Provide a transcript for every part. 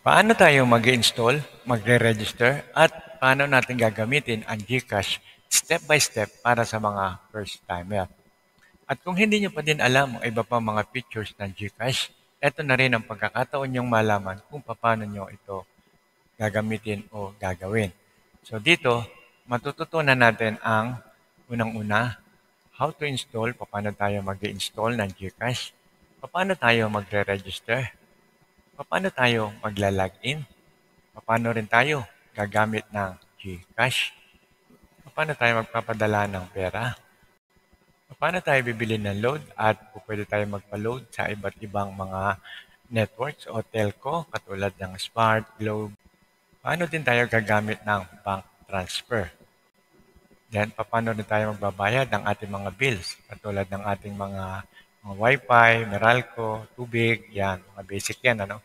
Paano tayo mag-install, magre-register, at paano natin gagamitin ang GCash step by step para sa mga first timer? At kung hindi nyo pa din alam ang iba pang mga features ng GCash, eto na rin ang pagkakataon nyong malaman kung paano nyo ito gagamitin o gagawin. So dito, matututunan natin ang unang-una, how to install, paano tayo mag-install ng GCash, paano tayo magre-register, paano tayo magla-login, paano rin tayo gagamit ng GCash, paano tayo magpapadala ng pera, paano tayo bibili ng load at pwede tayo magpa-load sa iba't ibang mga networks o telco katulad ng Smart, Globe. Paano din tayo gagamit ng bank transfer. Then, paano rin tayo magbabayad ng ating mga bills katulad ng ating mga Wi-Fi, Meralco, tubig, yan, mga basic yan, ano?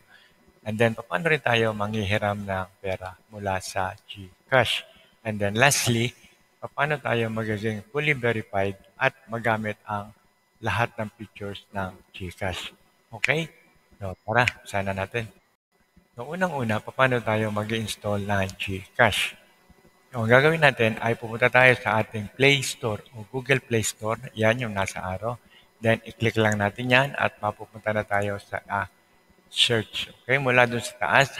And then, paano rin tayo manghihiram ng pera mula sa GCash. And then, lastly, paano tayo magiging fully verified at magamit ang lahat ng features ng GCash. Okay? So, tara, sana natin. So, unang-una, paano tayo mag-install ng GCash? So, ang gagawin natin ay pupunta tayo sa ating Play Store o Google Play Store. Yan yung nasa araw. Then, i-click lang natin yan at mapupunta na tayo sa search. Okay, mula dun sa taas,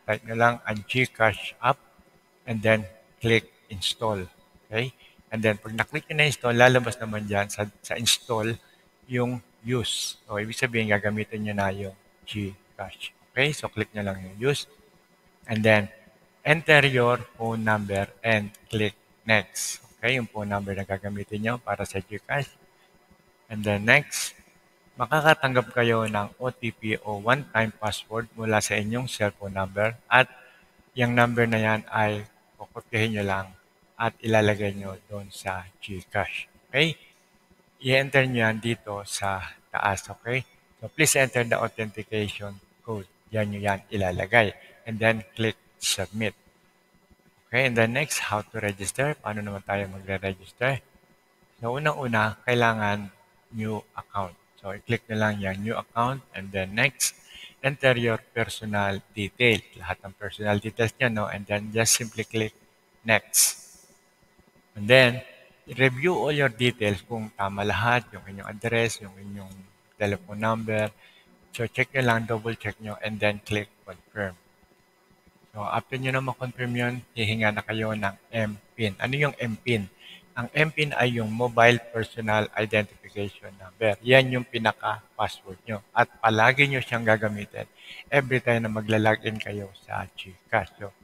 type nyo lang ang GCash app and then click install. Okay? And then pag na-click nyo na install, lalabas naman dyan sa install yung use. So, ibig sabihin, gagamitin nyo na yung GCash. Okay? So, click nyo lang yung use. And then, enter your phone number and click next. Okay? Yung phone number na gagamitin nyo para sa GCash. And then next, makakatanggap kayo ng OTP o one-time password mula sa inyong cellphone number at yung number na yan ay kukopyahin nyo lang at ilalagay nyo doon sa GCash. Okay? I-enter nyo yan dito sa taas. Okay? So please enter the authentication code. Yan nyo yan ilalagay. And then click submit. Okay? And then next, how to register. Paano naman tayo magre-register? So unang-una, kailangan new account. So, i-click nyo lang yung new account and then next, enter your personal details. Lahat ng personal details nyo, no? And then just simply click next. And then, review all your details kung tama lahat, yung inyong address, yung inyong telephone number. So, check nyo lang, double check nyo, and then click confirm. So, after nyo na ma-confirm yun, hihinga na kayo ng MPIN. Ano yung MPIN? Ang MPIN ay yung Mobile Personal Identification Number. Yan yung pinaka-password nyo. At palagi nyo siyang gagamitin every time na magla-login kayo sa GCash. So,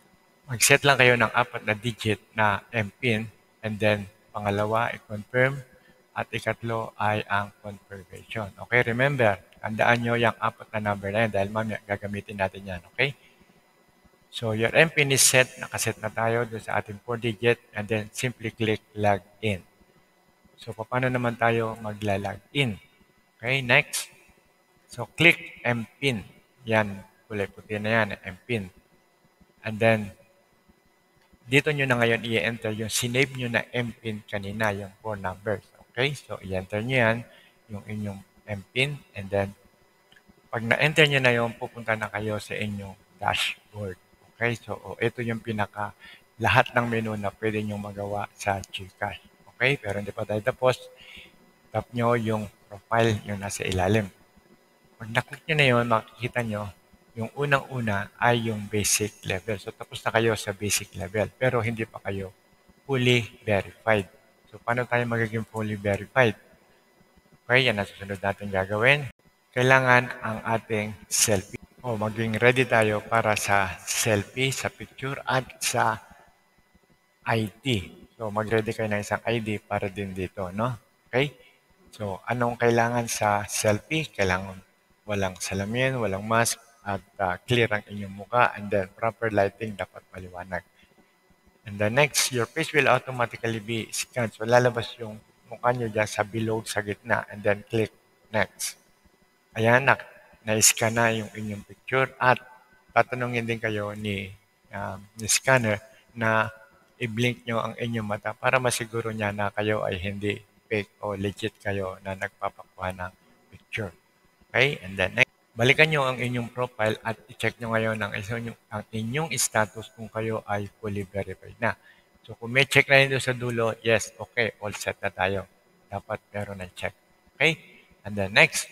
mag-set lang kayo ng 4 na digit na MPIN and then pangalawa, i-confirm at ikatlo ay ang confirmation. Okay, remember, tandaan nyo yung 4 na number na yan dahil mamaya gagamitin natin yan. Okay? So your MPIN is set, nakaset na tayo doon sa ating 4-digit and then simply click login. So paano naman tayo magla-login? Okay, next. So click MPIN. Yan, kulay puti na yan, MPIN. And then, dito nyo na ngayon i-enter yung sinave nyo na MPIN kanina, yung 4 numbers. Okay, so i-enter nyo yan, yung inyong MPIN. And then, pag na-enter nyo na yun, pupunta na kayo sa inyong dashboard. Okay, so ito yung lahat ng menu na pwede nyo magawa sa GCash. Okay, pero hindi pa tayo tapos. Tap nyo yung profile yung nasa ilalim. Pag na-click nyo na yun, makikita nyo, yung unang-una ay yung basic level. So tapos na kayo sa basic level, pero hindi pa kayo fully verified. So paano tayo magiging fully verified? Okay, yan ang susunod natin gagawin. Kailangan ang ating selfie. Maging ready tayo para sa selfie, sa picture, at sa ID. So, mag-ready kayo ng isang ID para din dito, no? Okay? So, anong kailangan sa selfie? Kailangan walang salamin, walang mask, at clear ang inyong muka, and then proper lighting, dapat maliwanag. And then next, your face will automatically be scanned. So, lalabas yung mukha nyo dyan sa below, sa gitna, and then click next. Ayan, na-scan na yung inyong picture at tatanungin din kayo ni scanner na i-blink nyo ang inyong mata para masiguro niya na kayo ay hindi fake o legit kayo na nagpapakuha ng picture. Okay? And then Balikan nyo ang inyong profile at i-check nyo ngayon ang inyong status kung kayo ay fully verified na. So kung may check na yun sa dulo, yes, okay, all set na tayo. Dapat meron ng check. Okay? And then next,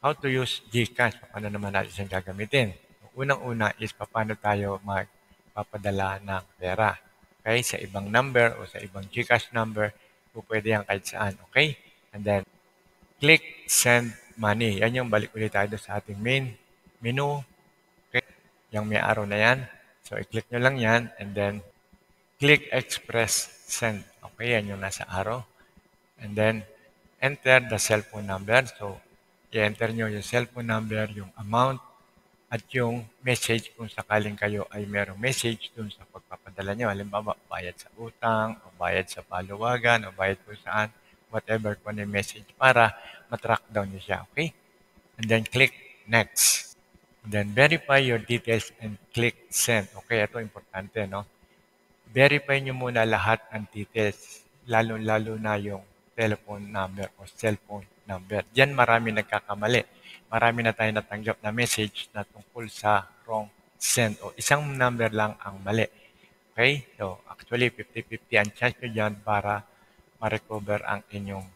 how to use GCash. Paano naman natin siyang gagamitin? Unang-una is paano tayo magpapadala ng pera. Okay? Sa ibang number o sa ibang GCash number, pwede yan kahit saan. Okay? And then, click Send Money. Yan yung balik ulit tayo sa ating main menu. Okay? Yung may arrow na yan. So, i-click nyo lang yan and then click Express Send. Okay, yan yung nasa arrow. And then, enter the cellphone number. So, i-enter nyo yung cellphone number, yung amount, at yung message kung sakaling kayo ay merong message dun sa pagpapadala nyo. Halimbawa, bayad sa utang, o bayad sa paluwagan, o bayad kung saan, whatever kung ano yung message para matrack down nyo siya. Okay? And then click Next. And then verify your details and click Send. Okay, ito importante, no? Verify nyo muna lahat ang details, lalo-lalo na yung telephone number o cellphone number. Diyan marami nagkakamali. Marami na tayo natanggap na message na tungkol sa wrong send o isang number lang ang mali. Okay? So, actually, 50-50 ang chance nyo dyan para ma-recover ang inyong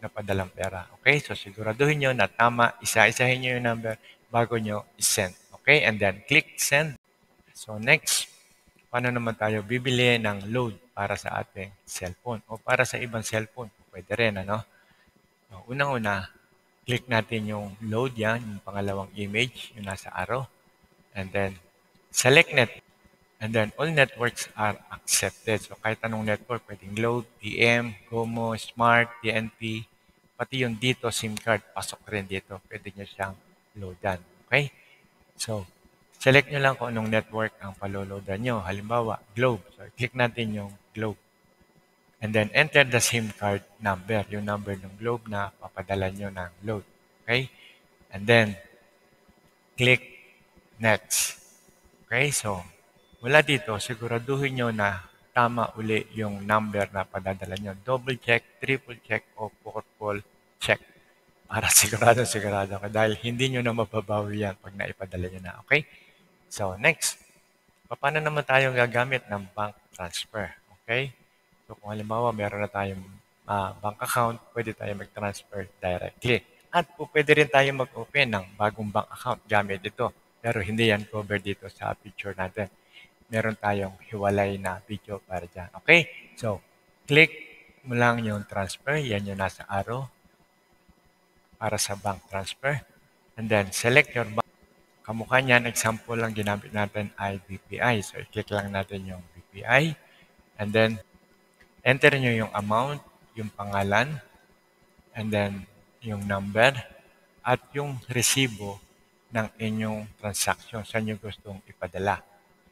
napadalang pera. Okay? So, siguraduhin nyo na tama, isa-isahin nyo yung number bago nyo i-send. Okay? And then, click send. So, next, paano naman tayo bibili ng load para sa ating cellphone o para sa ibang cellphone? Pwede rin, ano? So, unang-una, click natin yung load yan, yung pangalawang image, yung nasa arrow. And then, select net. And then, all networks are accepted. So, kahit anong network, pwedeng load, TM, GOMO, Smart, TNT, pati yung dito, SIM card, pasok rin dito. Pwede nyo siyang loadan. Okay? So, select nyo lang kung anong network ang paloloadan nyo. Halimbawa, Globe. So, click natin yung Globe. And then, enter the SIM card number, yung number ng Globe na papadala nyo ng load. Okay? And then, click Next. Okay? So, mula dito, siguraduhin nyo na tama uli yung number na padadala nyo. Double check, triple check, o quadruple check. Para sigurado ka dahil hindi nyo na mababawi yan pag naipadala nyo na. Okay? So, next. Paano naman tayo gagamit ng bank transfer? Okay? So, kung halimbawa meron na tayong bank account, pwede tayo mag-transfer directly. At pwede rin tayo mag-open ng bagong bank account gamit ito. Pero hindi yan cover dito sa picture natin. Meron tayong hiwalay na video para dyan. Okay? So, click mo lang yung transfer. Yan yung nasa arrow para sa bank transfer. And then, select your bank. Kamukha niyan, example lang ginamit natin ay BPI. So, i-click lang natin yung BPI. And then, enter nyo yung amount, yung pangalan, and then yung number, at yung resibo ng inyong transaction sa nyo gustong ipadala.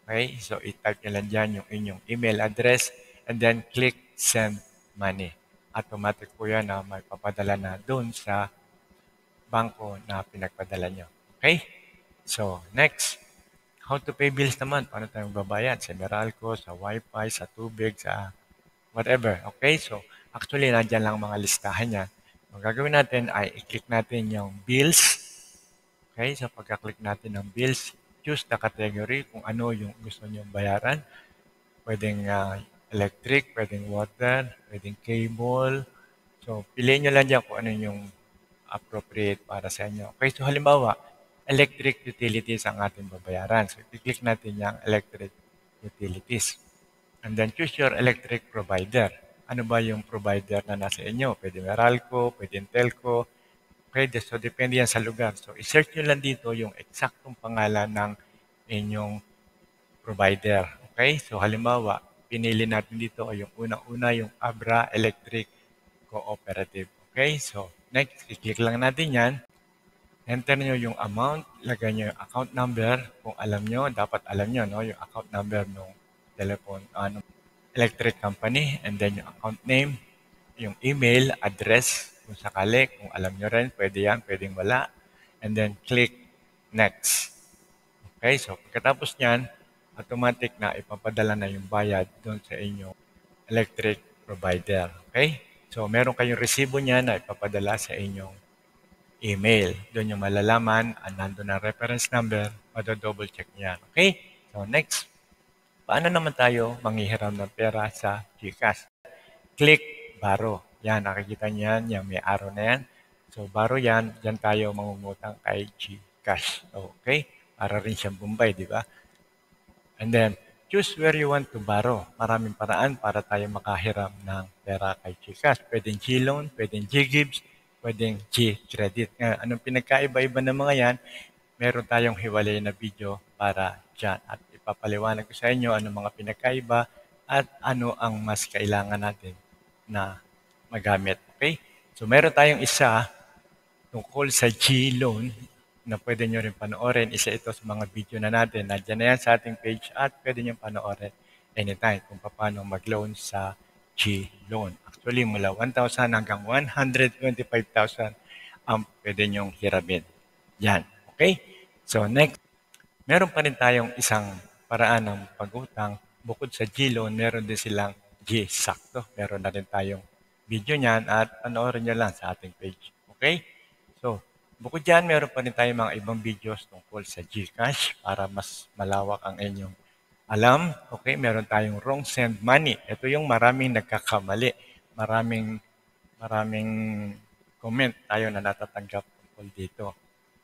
Okay? So, i-type nyo lang dyan yung inyong email address, and then click Send Money. Automatic po yan na may papadala na dun sa bangko na pinagpadala nyo. Okay? So, next, how to pay bills naman. Paano tayo magbabayad? Sa Meralco, sa Wi-Fi, sa tubig, sa whatever. Okay? So, actually, nandyan lang mga listahan niya. Ang gagawin natin ay i-click natin yung bills. Okay? So, pagka-click natin ng bills, choose the category kung ano yung gusto nyo bayaran. Pwedeng electric, pwedeng water, pwedeng cable. So, piliin nyo lang dyan kung ano yung appropriate para sa inyo. Okay? So, halimbawa, electric utilities ang ating babayaran. So, i-click natin yung electric utilities. And then choose your electric provider. Ano ba yung provider na nasa inyo? Pwede Meralco, pwede Telco, pwede. So, depende yan sa lugar. So, i-search nyo lang dito yung eksaktong pangalan ng inyong provider. Okay? So, halimbawa, pinili natin dito ay yung unang-una, yung Abra Electric Cooperative. Okay? So, next, i-click lang natin yan. Enter nyo yung amount, lagay nyo yung account number. Kung alam nyo, dapat alam nyo, no? Yung account number ng telephone, electric company, and then yung account name, yung email, address, kung sakali, kung alam nyo rin, pwede yan, pwedeng wala. And then click next. Okay, so pagkatapos nyan, automatic na ipapadala na yung bayad doon sa inyong electric provider. Okay? So meron kayong resibo niya na ipapadala sa inyong email. Doon yung malalaman, nandun ang reference number, double check niyan. Okay? So next, paano naman tayo manghihiram ng pera sa GCash? Click borrow. Yan, nakikita niyan, yung may arrow na yan. So borrow yan, dyan tayo mangungutang kay GCash. Okay? Para rin siyang Bombay, di ba? And then, choose where you want to borrow. Maraming paraan para tayo makahiram ng pera kay GCash. Pwedeng G-Loan, pwedeng G-Gives, pwedeng G-Credit. Anong pinagkaiba-iba ng mga yan? Meron tayong hiwalay na video para dyan. At ipapaliwanag ko sa inyo anong mga pinagkaiba at ano ang mas kailangan natin na magamit. Okay? So, meron tayong isa tungkol sa G-Loan na pwede nyo rin panoorin. Isa ito sa mga video na natin. Nandiyan na yan sa ating page at pwede nyo panoorin anytime kung paano mag-loan sa G-Loan. Actually, mula 1,000 hanggang 125,000 ang pwede nyong hiramin. Yan. Okay? So next, meron pa rin tayong isang paraan ng pag-utang. Bukod sa G-Loan, meron din silang G-Sakto. Meron na rin tayong video niyan at panoorin nyo lang sa ating page. Okay? So, bukod dyan, meron pa rin tayong mga ibang videos tungkol sa GCash para mas malawak ang inyong alam. Okay, meron tayong wrong send money. Ito yung maraming nagkakamali. Maraming comment tayo na natatanggap tungkol dito.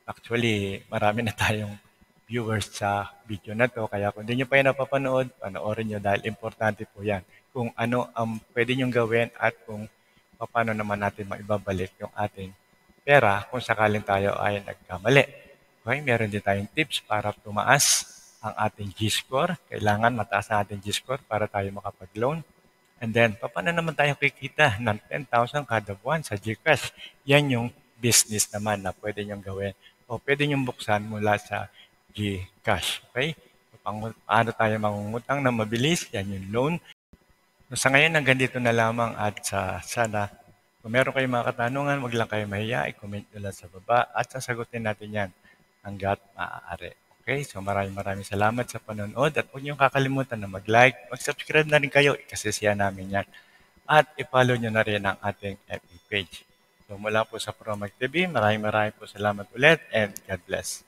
Actually, marami na tayong viewers sa video na to. Kaya kung hindi nyo pa yan napapanood, panoorin nyo dahil importante po yan. Kung ano ang pwede nyong gawin at kung paano naman natin maibabalik yung ating pera kung sakaling tayo ay nagkamali. Okay, meron din tayong tips para tumaas ang ating G-score. Kailangan mataas ang ating G-score para tayo makapag-loan. And then, paano naman tayo kikita ng 10,000 kada buwan sa GCash? Yan yung business naman na pwede nyong gawin o pwede nyong buksan mula sa GCash. Okay? Paano tayo mangungutang na mabilis? Yan yung loan. So, sa ngayon, hanggang dito na lamang at sana kung meron kayong mga katanungan, wag lang kayo mahiya, i-comment nyo lang sa baba at sasagutin natin yan hanggat maaari. Okay, so maraming salamat sa panonood at huwag niyong kakalimutan na mag-like, mag-subscribe na rin kayo, ikasisiya namin yan. At i-follow nyo na rin ang ating FB page. So mula po sa ProMag TV, maraming po salamat ulit and God bless.